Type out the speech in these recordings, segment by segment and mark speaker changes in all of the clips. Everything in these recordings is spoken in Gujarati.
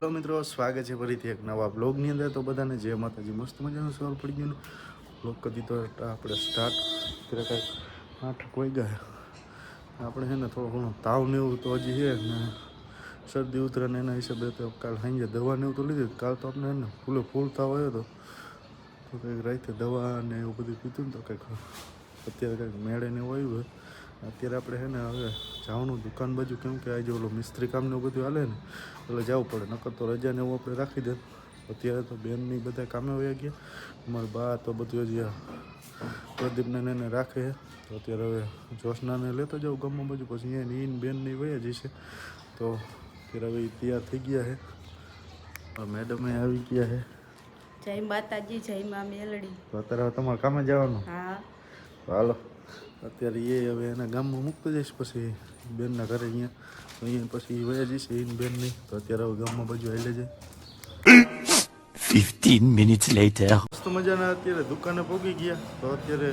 Speaker 1: હેલો મિત્રો, સ્વાગત છે ફરીથી એક નવા બ્લોગની અંદર. તો બધાને જય માતાજી. મસ્ત મજાનો સવાલ પડી ગયો. બ્લોગ કરી તો આપણે સ્ટાર્ટ ત્યારે કાંઈક 8 વાગી ગયા. આપણે છે ને થોડો ઘણો તાવ ને એવું તો હજી છે ને, શરદી ઉતરે ને એના હિસાબે તો કાલ સાંજે દવા ને એવું તો લીધી. કાલ તો આપણે ને ફૂલ તાવ આવ્યો હતો, તો કંઈક રાતે દવા ને એવું બધું પીધું ને તો કંઈક અત્યારે કંઈક મેળે ને એવું આવ્યું હોય. અત્યારે આપણે છે ને હવે જવાનું દુકાન બાજુ, કેમ કે આજે ઓલો મિસ્ત્રી કામ ને એવું બધું હાલે ને એટલે જવું પડે. નકર તો રજા ને એવું આપણે રાખી દે. અત્યારે તો બેનની બધા કામે વયા ગયા. અમારા બા તો બધું હજી પ્રદીપને એને રાખે. તો અત્યારે હવે જોશનાને લેતો જાઉં ગામમાં બાજુ, પછી અહીંયા ઈન બેનની વયા જશે. તો અત્યારે હવે તૈયાર થઈ ગયા છે. મેડમે આવી ગયા છે.
Speaker 2: જય માતાજી, જય મા મેલડી.
Speaker 1: તો અત્યારે હવે તમારે કામે જવાનું?
Speaker 2: હા.
Speaker 1: હાલો, અત્યારે એ હવે એના ગામમાં મૂકતો જઈશ, પછી બેનના ઘરે અહીંયા પછી વયા જઈશ એને બેન નહીં. તો અત્યારે હવે ગામમાં બાજુ હાલે જાય.
Speaker 3: 15 minutes later.
Speaker 1: મસ્ત મજાના અત્યારે દુકાને પહોંચી ગયા. તો અત્યારે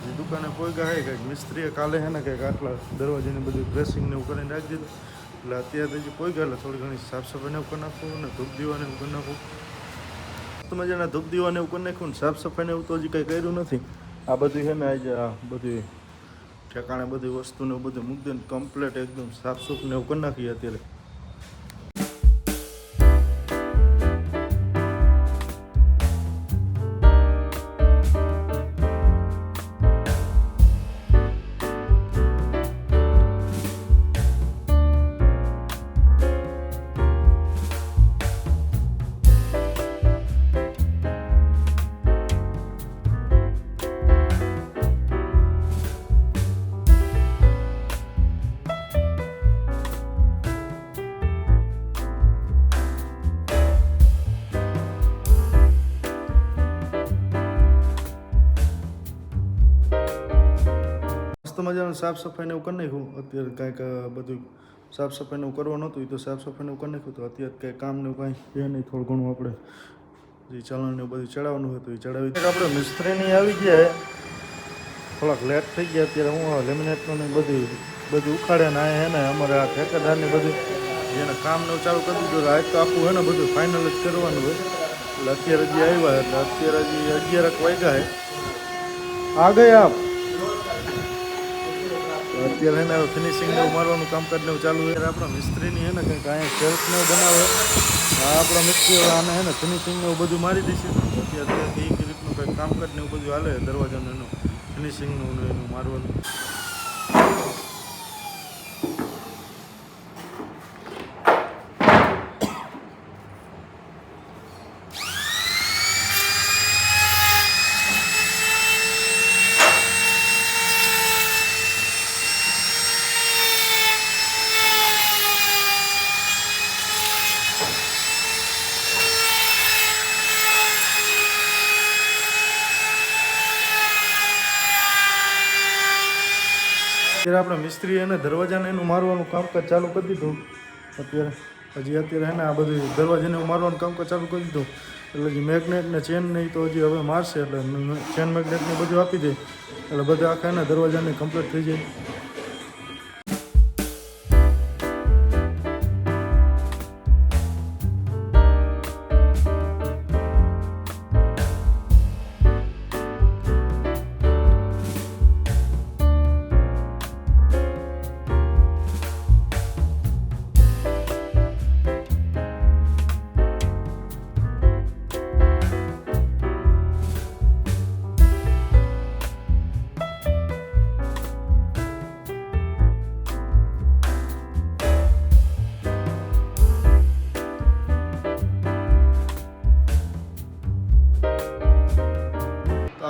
Speaker 1: જે દુકાને પહોંચ્યા છે, કંઈક મિસ્ત્રીએ કાલે છે ને કંઈક આટલા દરવાજાને બધું ડ્રેસિંગ ને એવું કરીને રાખી દીધું. એટલે અત્યારે હજી પહોંચ્યા એટલે થોડી ઘણી સાફ સફાઈને એવું કરી નાખવું ને ધૂપ દીવાને એવું કરી નાખવું. મસ્ત મજાના ધૂપ દીવાને એવું કરી નાખ્યું ને સાફ સફાઈને એવું તો હજી કંઈ કર્યું નથી. આ બધું છે ને આજે આ બધી ઠેકાણે બધી વસ્તુને બધું મૂકી દઈને કમ્પ્લીટ એકદમ સાફ સૂફ ને એવું કરી નાખીએ અત્યારે. મજાનું સાફ સફાઈને એવું કરી નાખ્યું. અત્યારે કાંઈક બધું સાફ સફાઈને એવું કરવાનું હતું, એ તો સાફ સફાઈને એવું કરી નાખ્યું. તો અત્યારે કંઈ કામ ને કાંઈ એ નહીં, થોડું ઘણું આપણે જે ચલણ ને બધું ચડાવવાનું હોય તો એ ચડાવી. આપણે મિસ્ત્રીની આવી ગયા, થોડાક લેટ થઈ ગયા. અત્યારે હું લેમિનેટનું ને બધું ઉખાડે ને આ હે ને અમારે આ ઠેકેદારની બધું જેને કામ ને ચાલુ કરી દીધું. આજ તો આખું હે ને બધું ફાઇનલ જ કરવાનું હોય. એટલે અત્યારે હજી આવ્યા, એટલે અત્યારે હજી 11 વાગ્યા છે. આ ગયા અત્યારે એને ફિનિશિંગ ને મારવાનું કામકાજ ને ચાલુ હોય. આપણા મિસ્ત્રીની હે ને કંઈક અહીંયા શેલ્ફ ને બનાવે. આપણા મિસ્ત્રી આને હે ને ફિનિશિંગ ને બધું મારી દઈશે. અત્યારે એ રીતનું કંઈક કામકાજ ને એવું બધું હાલે. દરવાજાનું એનું ફિનિશિંગનું ને એનું મારવાનું. અત્યારે આપણે મિસ્ત્રી એને દરવાજાને એનું મારવાનું કામકાજ ચાલુ કરી દીધું. અત્યારે હે ને આ બધું દરવાજાને એવું મારવાનું કામકાજ ચાલુ કરી દીધું. એટલે હજી મેગ્નેટ ને ચેન નહીં તો હજી હવે મારશે. એટલે ચેન મેગ્નેટ ને બધું આપી દે એટલે બધા આખા એના દરવાજાને કમ્પ્લીટ થઈ જાય.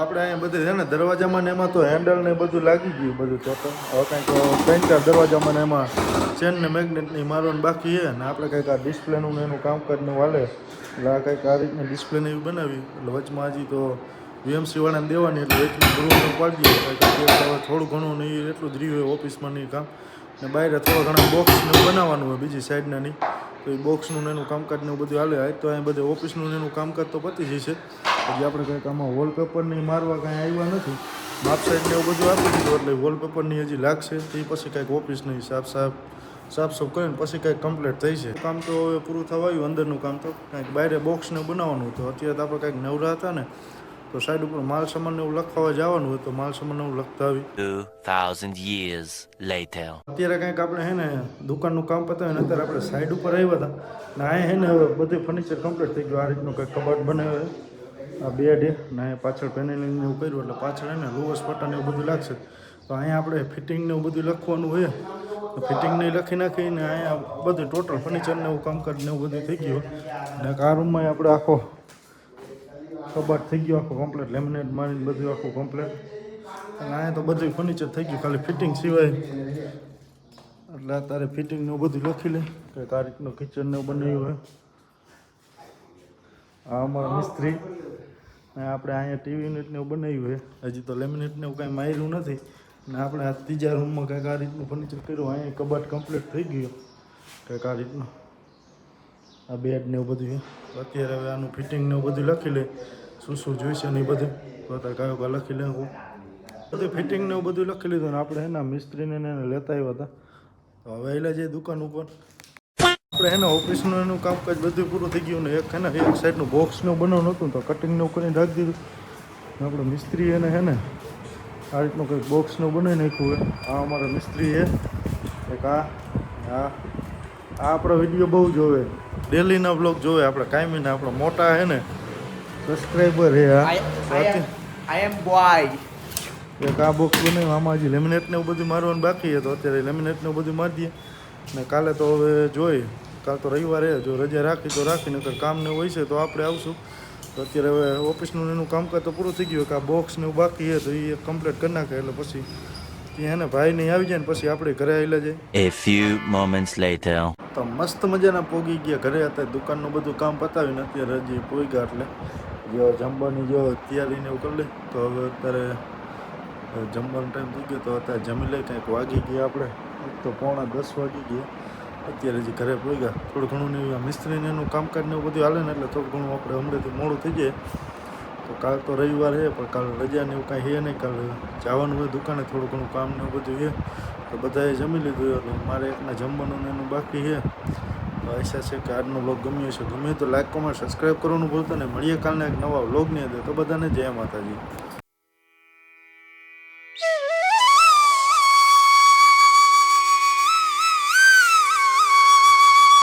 Speaker 1: આપણે અહીંયા બધે છે ને દરવાજામાં ને એમાં તો હેન્ડલ ને બધું લાગી ગયું બધું ટોટલ. હવે કંઈક 3-4 દરવાજામાં ને એમાં ચેન ને મેગ્નેટની મારવાનું બાકી છે. ને આપણે કંઈક આ ડિસ્પ્લેનું ને એનું કામકાજ ને હાલે. એટલે આ કંઈક આ રીતની ડિસ્પ્લેને એવી બનાવી. એટલે વચમાં હજી તો વીએમસી વાળાને દેવાની, એટલે એટલું ગૃહ પાડી દઈએ. હવે થોડું ઘણું નહીં એટલું જ રહ્યું હોય ઓફિસમાં નહીં કામ. ને બહાર થોડા ઘણા બોક્સ ને બનાવવાનું હોય બીજી સાઈડના નહીં. તો એ બોક્સનું એનું કામકાજ ને બધું હાલે. આજ તો અહીં બધે ઓફિસનું એનું કામકાજ તો પતી જશે. હજી આપણે કંઈક આમાં વોલપેપર નહીં મારવા કાંઈ આવ્યા નથી. માપ સાઈડ ને એવું બધું આપી દીધું એટલે વોલપેપરની હજી લાગશે. તે પછી કંઈક ઓફિસ નહીં સાફ સાફ સૂફ કરીને પછી કંઈક કમ્પ્લીટ થઈ છે. કામ તો હવે પૂરું થવા આવ્યું અંદરનું કામ તો કંઈક બહાર બોક્સને બનાવવાનું હતું. અત્યારે તો આપણે કંઈક નવરા હતા ને તો સાઈડ ઉપર માલ સામાન એવું લખાવા જવાનું હોય તો માલ સામાન એવું લખતા આવી.
Speaker 3: 2000 years later.
Speaker 1: અત્યારે કંઈક આપણે હે ને દુકાનનું કામ પતાવીને અત્યારે આપણે સાઈડ ઉપર આવ્યા હતા ને આ હે ને હવે બધું ફર્નિચર કમ્પ્લીટ થઈ ગયું. આ રીતનું કંઈક કબાટ બનાવ્યો, આ બેડ ને પાછળ પેનલિંગ એવું કર્યું એટલે પાછળ હે ને લુવસ પટ્ટા એવું બધું લાગશે. તો અહીંયા આપણે ફિટિંગને એવું બધું લખવાનું હોય ફિટિંગને લખી નાખીને અહીંયા બધું ટોટલ ફર્નિચરને એવું કામકાજ ને એવું બધું થઈ ગયું. ને આ રૂમમાં આપણે આખો કબાટ થઈ ગયો આખો કમ્પ્લીટ લેમિનેટ મારીને બધું આખું કમ્પ્લીટ. અને અહીંયા તો બધું ફર્નિચર થઈ ગયું ખાલી ફિટિંગ સિવાય. એટલે અત્યારે ફિટિંગને એવું બધું લખી લે કે આ રીતનું કિચનને એવું બનાવ્યું હોય. આ અમારા મિસ્ત્રી ને આપણે અહીંયા ટીવી યુનિટને એવું બનાવ્યું હોય. હજી તો લેમિનેટને એવું કાંઈ માર્યું નથી. ને આપણે આ ત્રીજા રૂમમાં કંઈક આ રીતનું ફર્નિચર કર્યું. અહીંયા કબાટ કમ્પ્લીટ થઈ ગયું કંઈક આ રીતનું. આ બેડ ને એવું બધું છે. અત્યારે હવે આનું ફિટિંગ ને એવું બધું લખી લે શું શું જોઈશે ને એ બધું તો અત્યારે કયો કા લખી લે હું બધું ફિટિંગ ને એવું બધું લખી લીધું. ને આપણે એના મિસ્ત્રીને એને લેતા આવ્યા હતા તો હવે એલા જઈએ દુકાન ઉપર. આપણે એના ઓફિસનું એનું કામકાજ બધું પૂરું થઈ ગયું ને એક હે ને એક સાઈડનું બોક્સનું બનાવવાનું હતું તો કટિંગનું કરીને રાખી દીધું. આપણે મિસ્ત્રી એને હે ને આ રીતનું કંઈક બોક્સનું બનાવી નાખ્યું હોય. આ અમારા મિસ્ત્રી છે એક આ આપણો વિડીયો બહુ જોવે, ડેલીના બ્લોગ જોવે આપણે કાયમીના. આપણે મોટા હે ને સબસ્ક્રાઈબર હે.
Speaker 4: I am boy.
Speaker 1: એક આ બોક્સ બનાવ્યું. આમાં હજી લેમિનેટને એવું બધું મારવાનું બાકી છે તો અત્યારે લેમિનેટને એવું બધું મારી દઈએ. ને કાલે તો હવે જોઈ કાલ તો રવિવારે જો રજા રાખી તો રાખી નકર કામ ને હોય છે તો આપણે આવશું. તો અત્યારે હવે ઓફિસનું એનું કામકાજ તો પૂરું થઈ ગયું કે આ બોક્સ ને એવું બાકી છે તો એ કમ્પ્લીટ કરી નાખે એટલે પછી ત્યાં એને ભાઈ નહીં આવી જાય ને પછી આપણે ઘરે આવેલા જાય.
Speaker 3: A few moments later.
Speaker 1: તો મસ્ત મજાના પોગી ગયા ઘરે. અત્યારે દુકાનનું બધું કામ પતાવીને અત્યારે હજી પોગ્યા એટલે જો જમવાની જો તૈયારીને એવું કરી લે તો હવે અત્યારે જમવાનો ટાઈમ થઈ ગયો તો અત્યારે જમી લઈ. કંઈક વાગી ગયા આપણે તો 9:45 વાગી ગયા. અત્યારે હજી ઘરે પોગ્યા. થોડું ઘણું ને મિસ્ત્રીને એનું કામકાજ ને એવું બધું હાલે ને એટલે થોડું ઘણું આપણે હમણાંથી મોડું થઈ જાય. તો કાલ તો રવિવાર છે પણ કાલ રજા ને એવું કાંઈ છે નહીં. કાલ જવાનું હોય દુકાને થોડું ઘણું કામ ને એવું બધું છે તો બધાએ જમી લીધું. એટલે મારે એકના જમવાનું ને એનું બાકી છે. તો આશા છે કે આજનો વ્લોગ ગમ્યો હશે. ગમે તો લાઈક કોમેન્ટ સબસ્ક્રાઈબ કરવાનું ભૂલતા નહીં. મળીએ કાલના એક નવા વ્લોગની અંદર. તો બધાને જય માતાજી.